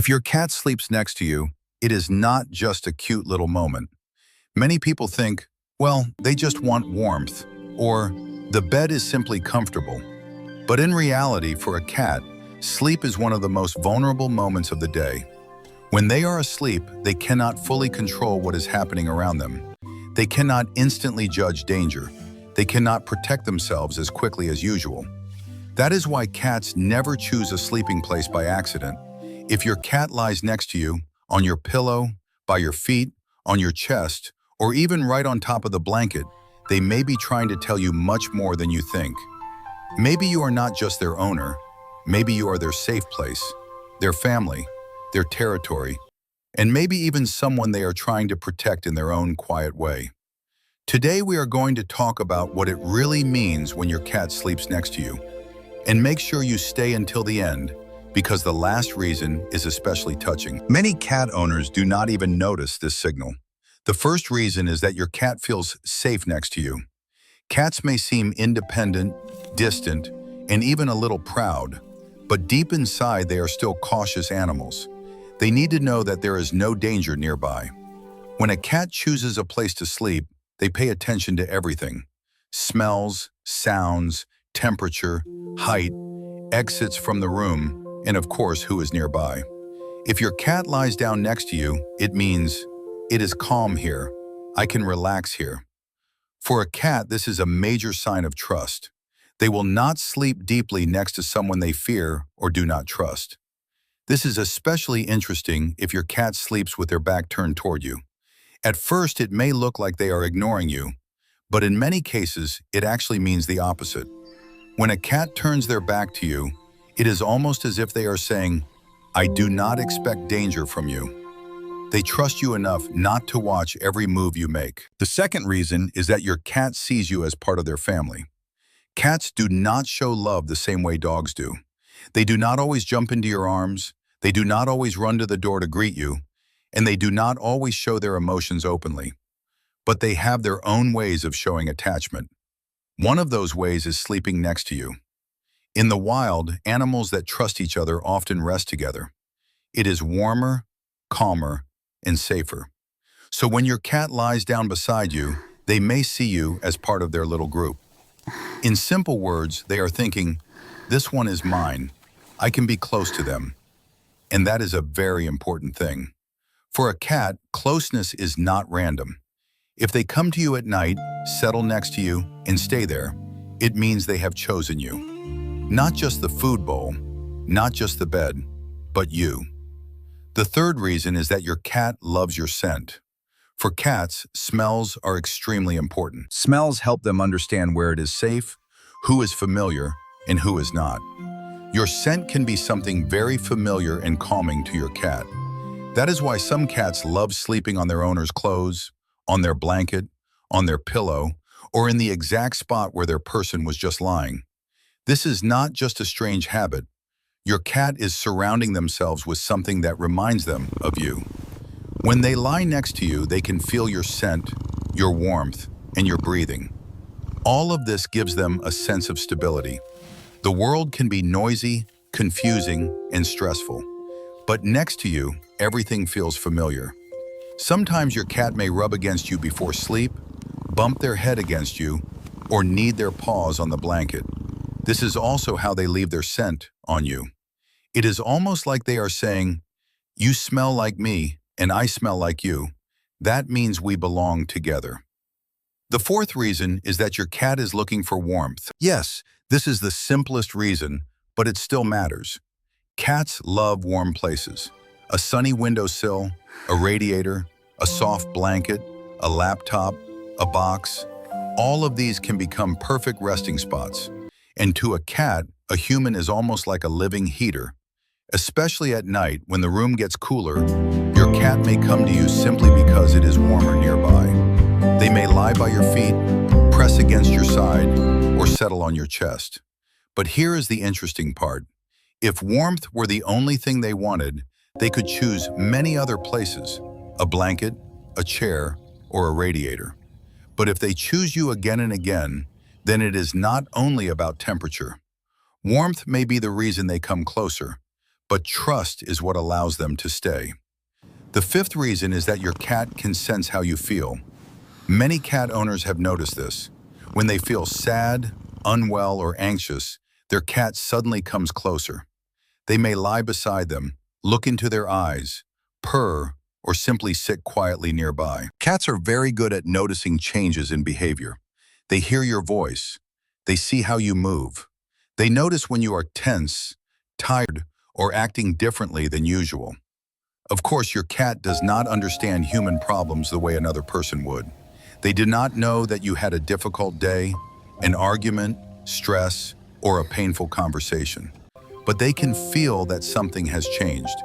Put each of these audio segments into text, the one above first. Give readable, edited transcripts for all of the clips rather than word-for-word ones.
If your cat sleeps next to you, it is not just a cute little moment. Many people think, well, they just want warmth, or the bed is simply comfortable. But in reality, for a cat, sleep is one of the most vulnerable moments of the day. When they are asleep, they cannot fully control what is happening around them. They cannot instantly judge danger. They cannot protect themselves as quickly as usual. That is why cats never choose a sleeping place by accident. If your cat lies next to you, on your pillow, by your feet, on your chest, or even right on top of the blanket, they may be trying to tell you much more than you think. Maybe you are not just their owner. Maybe you are their safe place, their family, their territory, and maybe even someone they are trying to protect in their own quiet way. Today we are going to talk about what it really means when your cat sleeps next to you. And make sure you stay until the end, because the last reason is especially touching. Many cat owners do not even notice this signal. The first reason is that your cat feels safe next to you. Cats may seem independent, distant, and even a little proud, but deep inside they are still cautious animals. They need to know that there is no danger nearby. When a cat chooses a place to sleep, they pay attention to everything: smells, sounds, temperature, height, exits from the room, and of course, who is nearby. If your cat lies down next to you, it means, it is calm here. I can relax here. For a cat, this is a major sign of trust. They will not sleep deeply next to someone they fear or do not trust. This is especially interesting if your cat sleeps with their back turned toward you. At first, it may look like they are ignoring you, but in many cases, it actually means the opposite. When a cat turns their back to you, it is almost as if they are saying, I do not expect danger from you. They trust you enough not to watch every move you make. The second reason is that your cat sees you as part of their family. Cats do not show love the same way dogs do. They do not always jump into your arms, they do not always run to the door to greet you, and they do not always show their emotions openly. But they have their own ways of showing attachment. One of those ways is sleeping next to you. In the wild, animals that trust each other often rest together. It is warmer, calmer, and safer. So when your cat lies down beside you, they may see you as part of their little group. In simple words, they are thinking, this one is mine. I can be close to them. And that is a very important thing. For a cat, closeness is not random. If they come to you at night, settle next to you, and stay there, it means they have chosen you. Not just the food bowl, not just the bed, but you. The third reason is that your cat loves your scent. For cats, smells are extremely important. Smells help them understand where it is safe, who is familiar, and who is not. Your scent can be something very familiar and calming to your cat. That is why some cats love sleeping on their owner's clothes, on their blanket, on their pillow, or in the exact spot where their person was just lying. This is not just a strange habit. Your cat is surrounding themselves with something that reminds them of you. When they lie next to you, they can feel your scent, your warmth, and your breathing. All of this gives them a sense of stability. The world can be noisy, confusing, and stressful. But next to you, everything feels familiar. Sometimes your cat may rub against you before sleep, bump their head against you, or knead their paws on the blanket. This is also how they leave their scent on you. It is almost like they are saying, you smell like me, and I smell like you. That means we belong together. The fourth reason is that your cat is looking for warmth. Yes, this is the simplest reason, but it still matters. Cats love warm places. A sunny windowsill, a radiator, a soft blanket, a laptop, a box. All of these can become perfect resting spots. And to a cat, a human is almost like a living heater. Especially at night when the room gets cooler, your cat may come to you simply because it is warmer nearby. They may lie by your feet, press against your side, or settle on your chest. But here is the interesting part. If warmth were the only thing they wanted, they could choose many other places: a blanket, a chair, or a radiator. But if they choose you again and again, then it is not only about temperature. Warmth may be the reason they come closer, but trust is what allows them to stay. The fifth reason is that your cat can sense how you feel. Many cat owners have noticed this. When they feel sad, unwell, or anxious, their cat suddenly comes closer. They may lie beside them, look into their eyes, purr, or simply sit quietly nearby. Cats are very good at noticing changes in behavior. They hear your voice. They see how you move. They notice when you are tense, tired, or acting differently than usual. Of course, your cat does not understand human problems the way another person would. They do not know that you had a difficult day, an argument, stress, or a painful conversation. But they can feel that something has changed.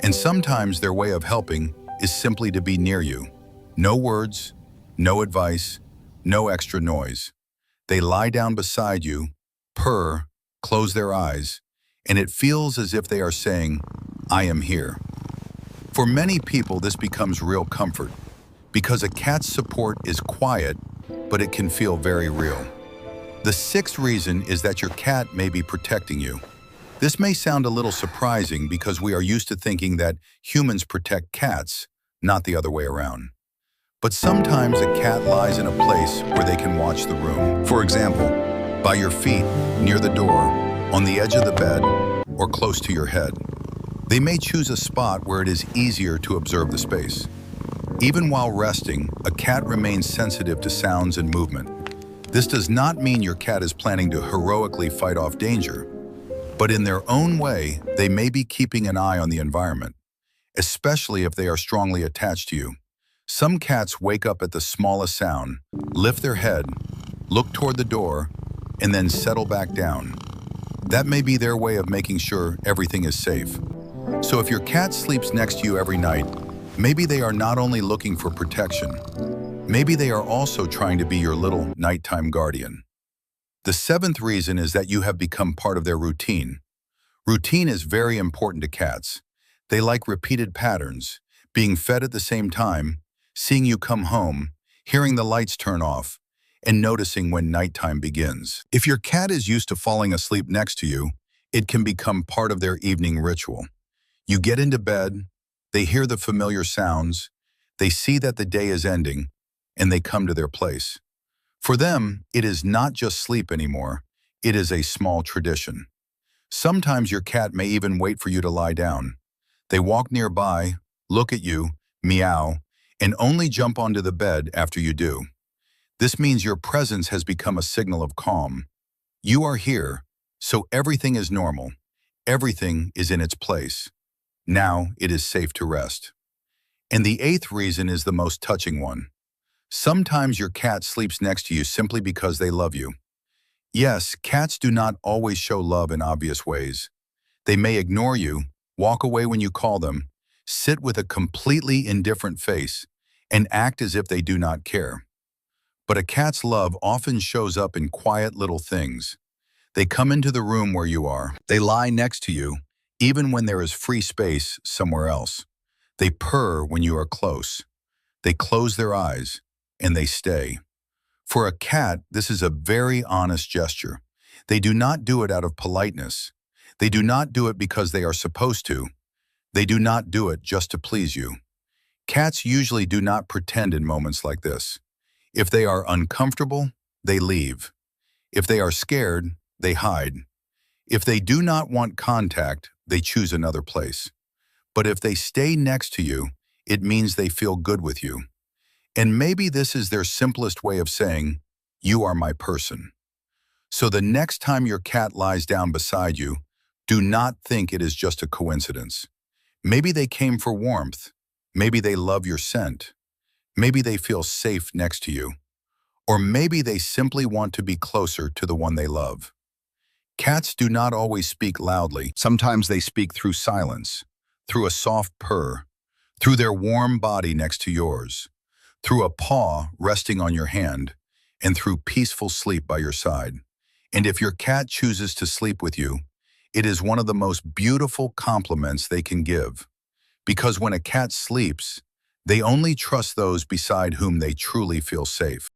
And sometimes their way of helping is simply to be near you. No words, no advice, no extra noise. They lie down beside you, purr, close their eyes, and it feels as if they are saying, "I am here." For many people, this becomes real comfort, because a cat's support is quiet, but it can feel very real. The sixth reason is that your cat may be protecting you. This may sound a little surprising because we are used to thinking that humans protect cats, not the other way around. But sometimes a cat lies in a place where they can watch the room. For example, by your feet, near the door, on the edge of the bed, or close to your head. They may choose a spot where it is easier to observe the space. Even while resting, a cat remains sensitive to sounds and movement. This does not mean your cat is planning to heroically fight off danger, but in their own way, they may be keeping an eye on the environment, especially if they are strongly attached to you. Some cats wake up at the smallest sound, lift their head, look toward the door, and then settle back down. That may be their way of making sure everything is safe. So if your cat sleeps next to you every night, maybe they are not only looking for protection, maybe they are also trying to be your little nighttime guardian. The seventh reason is that you have become part of their routine. Routine is very important to cats. They like repeated patterns, being fed at the same time, seeing you come home, hearing the lights turn off, and noticing when nighttime begins. If your cat is used to falling asleep next to you, it can become part of their evening ritual. You get into bed, they hear the familiar sounds, they see that the day is ending, and they come to their place. For them, it is not just sleep anymore, it is a small tradition. Sometimes your cat may even wait for you to lie down. They walk nearby, look at you, meow, and only jump onto the bed after you do. This means your presence has become a signal of calm. You are here, so everything is normal. Everything is in its place. Now it is safe to rest. And the eighth reason is the most touching one. Sometimes your cat sleeps next to you simply because they love you. Yes, cats do not always show love in obvious ways. They may ignore you, walk away when you call them, sit with a completely indifferent face, and act as if they do not care. But a cat's love often shows up in quiet little things. They come into the room where you are. They lie next to you, even when there is free space somewhere else. They purr when you are close. They close their eyes, and they stay. For a cat, this is a very honest gesture. They do not do it out of politeness. They do not do it because they are supposed to. They do not do it just to please you. Cats usually do not pretend in moments like this. If they are uncomfortable, they leave. If they are scared, they hide. If they do not want contact, they choose another place. But if they stay next to you, it means they feel good with you. And maybe this is their simplest way of saying, "You are my person." So the next time your cat lies down beside you, do not think it is just a coincidence. Maybe they came for warmth. Maybe they love your scent. Maybe they feel safe next to you. Or maybe they simply want to be closer to the one they love. Cats do not always speak loudly. Sometimes they speak through silence, through a soft purr, through their warm body next to yours, through a paw resting on your hand, and through peaceful sleep by your side. And if your cat chooses to sleep with you, it is one of the most beautiful compliments they can give. Because when a cat sleeps, they only trust those beside whom they truly feel safe.